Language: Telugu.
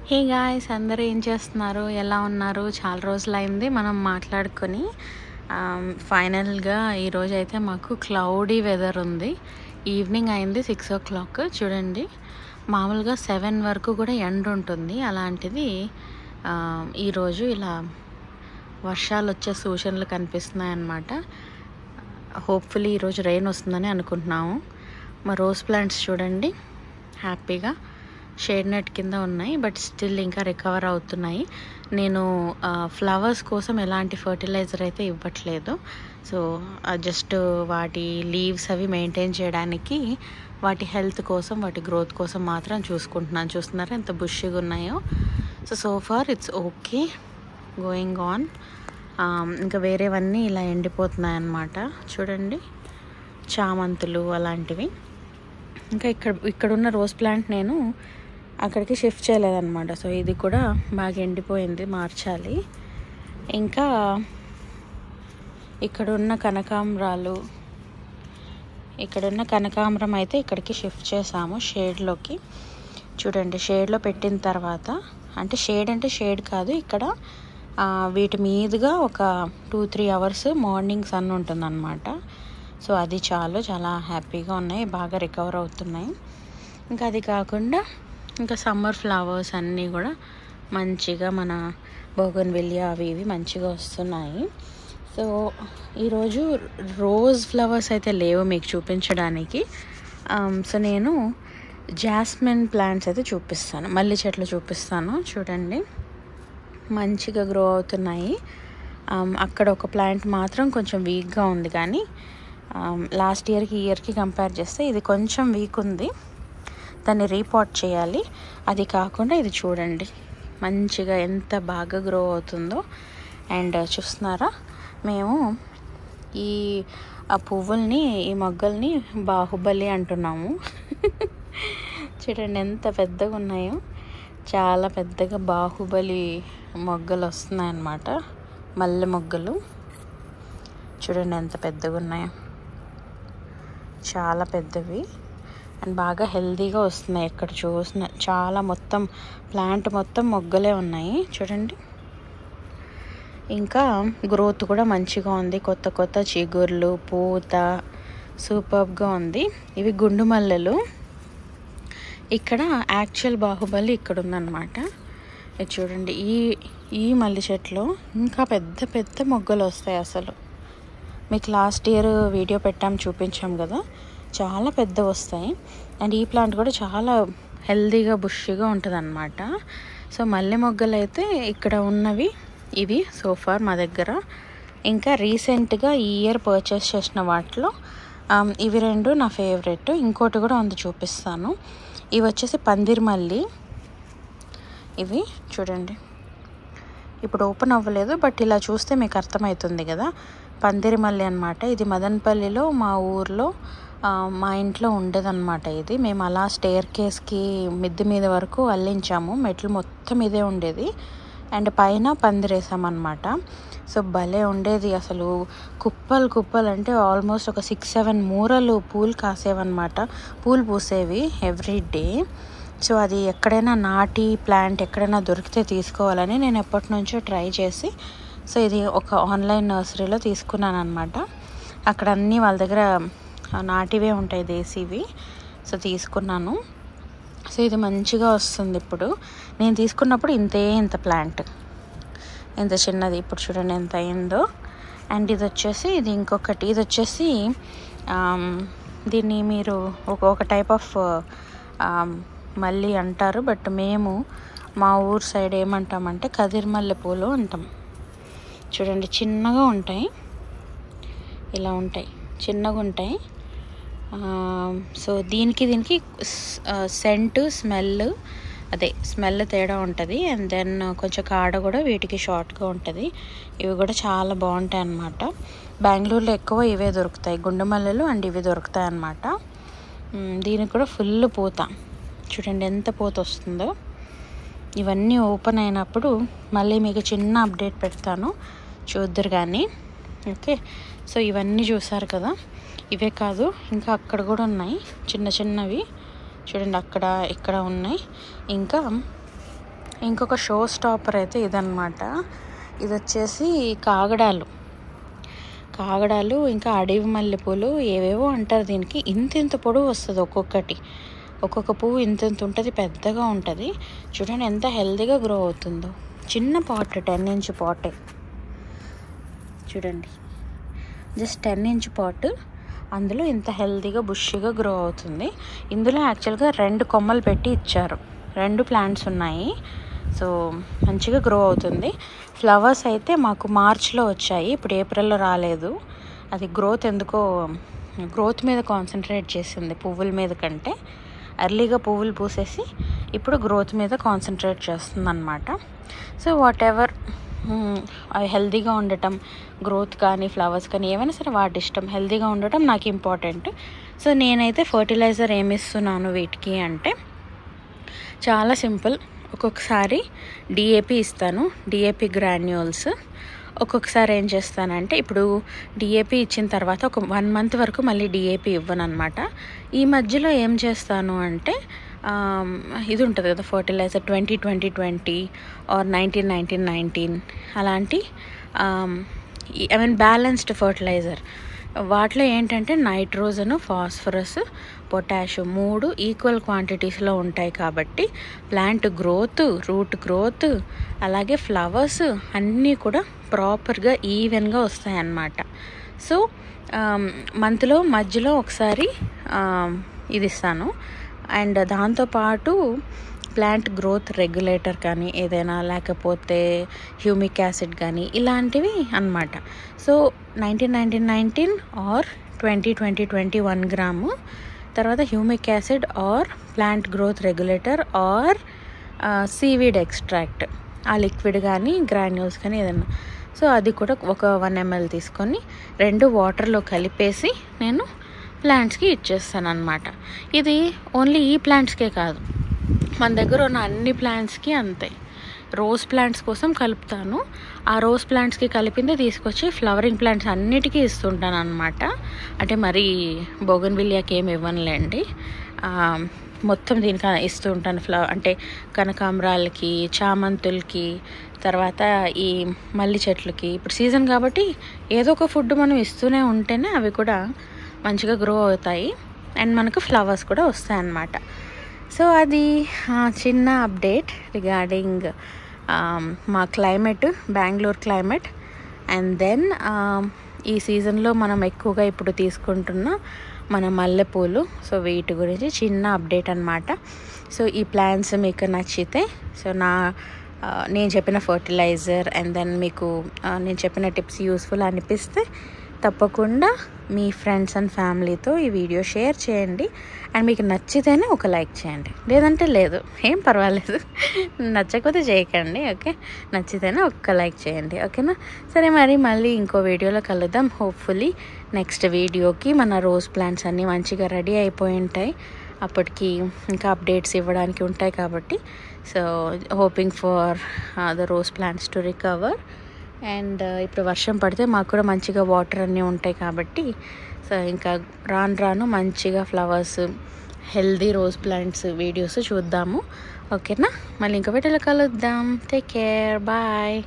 హే గాయ్స్, అందరూ ఏం చేస్తున్నారు, ఎలా ఉన్నారు? చాలా రోజులైంది మనం మాట్లాడుకొని. ఫైనల్గా ఈరోజు అయితే మాకు క్లౌడీ వెదర్ ఉంది. ఈవినింగ్ అయింది 6 o'clock. చూడండి, మామూలుగా 7 వరకు కూడా ఎండ ఉంటుంది. అలాంటిది ఈరోజు ఇలా వర్షాలు వచ్చే సూచనలు కనిపిస్తున్నాయి అన్నమాట. హోప్ఫుల్లీ ఈరోజు రెయిన్ వస్తుందని అనుకుంటున్నాము. మా రోజ్ ప్లాంట్స్ చూడండి హ్యాపీగా షేడ్ నెట్ కింద ఉన్నాయి, బట్ స్టిల్ ఇంకా రికవర్ అవుతున్నాయి. నేను ఫ్లవర్స్ కోసం ఎలాంటి ఫర్టిలైజర్ అయితే ఇవ్వట్లేదు. సో జస్ట్ వాటి లీవ్స్ అవి మెయింటైన్ చేయడానికి, వాటి హెల్త్ కోసం, వాటి గ్రోత్ కోసం మాత్రం చూసుకుంటున్నాను. చూస్తున్నారా ఎంత బుషిగా ఉన్నాయో. So far it's okay, going on. ఇంకా వేరేవన్నీ ఇలా ఎండిపోతున్నాయి అన్నమాట. చూడండి, చామంతులు అలాంటివి. ఇంకా ఇక్కడున్న రోజ్ ప్లాంట్ నేను అక్కడికి షిఫ్ట్ చేయలేదన్నమాట. సో ఇది కూడా బాగా ఎండిపోయింది, మార్చాలి. ఇంకా ఇక్కడున్న కనకాంబరం అయితే ఇక్కడికి షిఫ్ట్ చేసాము షేడ్లోకి. చూడండి, షేడ్లో పెట్టిన తర్వాత, అంటే షేడ్ కాదు, ఇక్కడ వీటి మీదుగా ఒక 2-3 అవర్స్ మార్నింగ్ సన్ ఉంటుందన్నమాట. సో అది చాలా హ్యాపీగా ఉన్నాయి, బాగా రికవర్ అవుతున్నాయి. ఇంకా అది కాకుండా ఇంకా సమ్మర్ ఫ్లవర్స్ అన్నీ కూడా మంచిగా, మన బోగన్విలియా అవి ఇవి మంచిగా వస్తున్నాయి. సో ఈరోజు రోజ్ ఫ్లవర్స్ అయితే లేవు మీకు చూపించడానికి. సో నేను జాస్మిన్ ప్లాంట్స్ అయితే చూపిస్తాను, మల్లె చెట్లు చూపిస్తాను. చూడండి, మంచిగా గ్రో అవుతున్నాయి. అక్కడ ఒక ప్లాంట్ మాత్రం కొంచెం వీక్గా ఉంది, కానీ లాస్ట్ ఇయర్కి ఈ ఇయర్కి కంపేర్ చేస్తే ఇది కొంచెం వీక్ ఉంది. దాన్ని రీపాట్ చేయాలి. అది కాకుండా ఇది చూడండి మంచిగా ఎంత బాగా గ్రో అవుతుందో. అండ్ చూస్తున్నారా, మేము ఆ పువ్వుల్ని, ఈ మొగ్గల్ని బాహుబలి అంటున్నాము. చూడండి ఎంత పెద్దగా ఉన్నాయో, చాలా పెద్దగా బాహుబలి మొగ్గలు వస్తున్నాయన్నమాట. మల్లె మొగ్గలు చూడండి ఎంత పెద్దగా ఉన్నాయో, చాలా పెద్దవి అండ్ బాగా హెల్తీగా వస్తున్నాయి. ఎక్కడ చూసిన చాలా ప్లాంట్ మొత్తం మొగ్గలే ఉన్నాయి చూడండి. ఇంకా గ్రోత్ కూడా మంచిగా ఉంది, కొత్త చిగుర్లు, పూత సూపర్గా ఉంది. ఇవి గుండు మల్లెలు. ఇక్కడ యాక్చువల్ బాహుబలి ఇక్కడ ఉందన్నమాట. ఇది చూడండి, ఈ మల్లె చెట్లో ఇంకా పెద్ద మొగ్గలు వస్తాయి. అసలు మీకు లాస్ట్ ఇయర్ వీడియో చూపించాం కదా, చాలా పెద్ద వస్తాయి. అండ్ ఈ ప్లాంట్ కూడా చాలా హెల్తీగా బుషిగా ఉంటుంది అన్నమాట. సో మల్లె మొగ్గలు అయితే ఇక్కడ ఉన్నవి ఇవి సోఫార్ మా దగ్గర. ఇంకా రీసెంట్గా ఈ ఇయర్ పర్చేస్ చేసిన వాటిలో ఇవి 2 నా ఫేవరెట్. ఇంకోటి కూడా ఉంది, చూపిస్తాను. ఇవి వచ్చేసి పందిర్ మల్లి. ఇవి చూడండి, ఇప్పుడు ఓపెన్ అవ్వలేదు, బట్ ఇలా చూస్తే మీకు అర్థమవుతుంది కదా, పందిరి మల్లి అనమాట. ఇది మదనపల్లిలో మా ఊర్లో మా ఇంట్లో ఉండేదన్నమాట. ఇది మేము అలా స్టేర్ కేస్కి మిద్దె మీద వరకు అల్లించాము, మెట్లు మొత్తం ఇదే ఉండేది. అండ్ పైన పందిరేసామన్నమాట. సో భలే ఉండేది అసలు. కుప్పలు అంటే ఆల్మోస్ట్ ఒక 6-7 మూరలు పూలు కాసేవన్నమాట, పూలు పూసేవి ఎవ్రీ డే. సో అది ఎక్కడైనా నాటి ప్లాంట్ ఎక్కడైనా దొరికితే తీసుకోవాలని నేను ఎప్పటి నుంచో ట్రై చేసి, సో ఇది ఒక ఆన్లైన్ నర్సరీలో తీసుకున్నాను అనమాట. అక్కడ అన్నీ వాళ్ళ దగ్గర నాటివే ఉంటాయి, దేశీవి. సో తీసుకున్నాను. సో ఇది మంచిగా వస్తుంది. ఇప్పుడు నేను తీసుకున్నప్పుడు ఇంత ప్లాంట్, ఇంత చిన్నది. ఇప్పుడు చూడండి ఎంత అయిందో. అండ్ ఇది ఇంకొకటి, ఇది వచ్చేసి దీన్ని మీరు ఒక టైప్ ఆఫ్ మల్లి అంటారు, బట్ మేము మా ఊరు సైడ్ ఏమంటామంటే కదిరి మల్లె పూలు అంటాం. చూడండి చిన్నగా ఉంటాయి, ఇలా ఉంటాయి, చిన్నగా ఉంటాయి. సో దీనికి సెంట్ స్మెల్ తేడా ఉంటుంది. అండ్ దెన్ కొంచెం కాడ కూడా వీటికి షార్ట్గా ఉంటుంది. ఇవి కూడా చాలా బాగుంటాయి అన్నమాట. బెంగళూరులో ఎక్కువ ఇవే దొరుకుతాయి, గుండు మల్లెలు. అండ్ ఇవి దొరుకుతాయి అన్నమాట. దీనికి కూడా ఫుల్ పూత, చూడండి ఎంత పూత వస్తుందో. ఇవన్నీ ఓపెన్ అయినప్పుడు మళ్ళీ మీకు చిన్న అప్డేట్ పెడతాను, చూద్దరు కానీ. ఓకే, సో ఇవన్నీ చూసారు కదా. ఇవే కాదు, ఇంకా అక్కడ కూడా ఉన్నాయి చిన్నవి. చూడండి, ఇక్కడ ఉన్నాయి. ఇంకా ఇంకొక షో స్టాపర్ అయితే ఇదన్నమాట. ఇది వచ్చేసి కాగడాలు ఇంకా అడవి మల్లెపూలు ఏవేవో అంటారు దీనికి. ఇంత పొడవు వస్తుంది ఒక్కొక్క పువ్వు ఇంత ఉంటుంది, పెద్దగా ఉంటుంది. చూడండి ఎంత హెల్తీగా గ్రో అవుతుందో. చిన్న పాట్, 10 ఇంచ్ పాటే చూడండి, జస్ట్ 10 ఇంచ్ పాట్. అందులో ఇంత హెల్తీగా బుష్గా గ్రో అవుతుంది. ఇందులో యాక్చువల్గా 2 కొమ్మలు పెట్టి ఇచ్చారు, 2 ప్లాంట్స్ ఉన్నాయి. సో మంచిగా గ్రో అవుతుంది. ఫ్లవర్స్ అయితే మాకు మార్చ్లో వచ్చాయి, ఇప్పుడు ఏప్రిల్లో రాలేదు. అది గ్రోత్ మీద కాన్సన్ట్రేట్ చేసింది, పువ్వుల మీద కంటే. ఎర్లీగా పువ్వులు పూసేసి ఇప్పుడు గ్రోత్ మీద కాన్సన్ట్రేట్ చేస్తుంది అన్నమాట. సో వాట్ ఎవర్, అవి హెల్తీగా ఉండటం, గ్రోత్ కానీ ఫ్లవర్స్ కానీ ఏమైనా సరే వాటి ఇష్టం, హెల్తీగా ఉండటం నాకు ఇంపార్టెంట్. సో నేనైతే ఫర్టిలైజర్ ఏమి ఇస్తున్నాను వీటికి అంటే చాలా సింపుల్. ఒక్కొక్కసారి డిఏపి ఇస్తాను, డిఏపి గ్రాన్యూల్స్. ఒక్కొక్కసారి ఏం చేస్తానంటే, ఇప్పుడు డిఏపి ఇచ్చిన తర్వాత ఒక 1 మంత్ వరకు మళ్ళీ డిఏపి ఇవ్వను అనమాట. ఈ మధ్యలో ఏం చేస్తాను అంటే ఇది ఉంటుంది కదా ఫర్టిలైజర్ 20-20-20 ఆర్ 19-19-19 అలాంటి బ్యాలెన్స్డ్ ఫర్టిలైజర్. వాటిలో ఏంటంటే నైట్రోజన్, ఫాస్ఫరస్, పొటాషియం 3 ఈక్వల్ క్వాంటిటీస్లో ఉంటాయి కాబట్టి ప్లాంట్ గ్రోత్, రూట్ గ్రోత్, అలాగే ఫ్లవర్స్ అన్నీ కూడా ప్రాపర్గా ఈవెన్గా వస్తాయి అన్నమాట. సో మంత్లో మధ్యలో ఒకసారి ఇది ఇస్తాను. అండ్ దాంతోపాటు ప్లాంట్ గ్రోత్ రెగ్యులేటర్ కానీ ఏదైనా, లేకపోతే హ్యూమిక్ యాసిడ్ కానీ ఇలాంటివి అన్నమాట. సో 19-19-19 ఆర్ 20-20-20 1 గ్రాము, తర్వాత humic acid or plant growth regulator or seaweed extract, ఆ లిక్విడ్ కానీ గ్రాన్యూల్స్ కానీ ఏదైనా. సో అది కూడా ఒక 1 ml తీసుకొని 2 వాటర్లో కలిపేసి నేను ప్లాంట్స్కి ఇచ్చేస్తాను అన్నమాట. ఇది ఓన్లీ ఈ ప్లాంట్స్కే కాదు, మన దగ్గర ఉన్న అన్ని ప్లాంట్స్కి అంతే. రోజ్ ప్లాంట్స్ కోసం కలుపుతాను, ఆ రోజ్ ప్లాంట్స్కి కలిపిందే తీసుకొచ్చి ఫ్లవరింగ్ ప్లాంట్స్ అన్నిటికీ ఇస్తుంటాను అన్నమాట. అంటే మరి బోగన్విలియాకి ఏమి ఇవ్వనులేండి, మొత్తం దీనికి ఇస్తూ ఉంటాను. అంటే కనకాంబరాలకి, చామంతులకి, తర్వాత ఈ మల్లి చెట్లకి. ఇప్పుడు సీజన్ కాబట్టి ఏదో ఒక ఫుడ్ మనం ఇస్తూనే ఉంటేనే అవి కూడా మంచిగా గ్రో అవుతాయి అండ్ మనకు ఫ్లవర్స్ కూడా వస్తాయి అన్నమాట. సో అది చిన్న అప్డేట్ రిగార్డింగ్ మా climate, Bengaluru climate. And then ఈ సీజన్లో మనం ఎక్కువగా ఇప్పుడు తీసుకుంటున్న మన మల్లెపూలు. సో వీటి గురించి చిన్న అప్డేట్ అన్నమాట. సో ఈ ప్లాన్స్ మీకు నచ్చితే, సో నేను చెప్పిన ఫర్టిలైజర్ అండ్ దెన్ మీకు నేను చెప్పిన టిప్స్ యూస్ఫుల్ అనిపిస్తే తప్పకుండా మీ ఫ్రెండ్స్ అండ్ ఫ్యామిలీతో ఈ వీడియో షేర్ చేయండి. అండ్ మీకు నచ్చితేనే ఒక లైక్ చేయండి, లేదంటే లేదు, ఏం పర్వాలేదు. నచ్చకపోతే చేయకండి, ఓకే. నచ్చితేనే ఒక్క లైక్ చేయండి, ఓకేనా. సరే, మళ్ళీ ఇంకో వీడియోలో కలుద్దాం. హోప్ఫుల్లీ నెక్స్ట్ వీడియోకి మన రోజ్ ప్లాంట్స్ అన్నీ మంచిగా రెడీ అయిపోయి ఉంటాయి. అప్పటికి ఇంకా అప్డేట్స్ ఇవ్వడానికి ఉంటాయి కాబట్టి. So hoping for the rose plants to recover. And ఇప్పుడు వర్షం పడితే మాకు కూడా మంచిగా వాటర్ అన్నీ ఉంటాయి కాబట్టి, సో ఇంకా రాను మంచిగా flowers, healthy rose plants videos చూద్దాము, ఓకేనా. మళ్ళీ ఇంకో వీడియోలో కలుద్దాం. Take care, bye.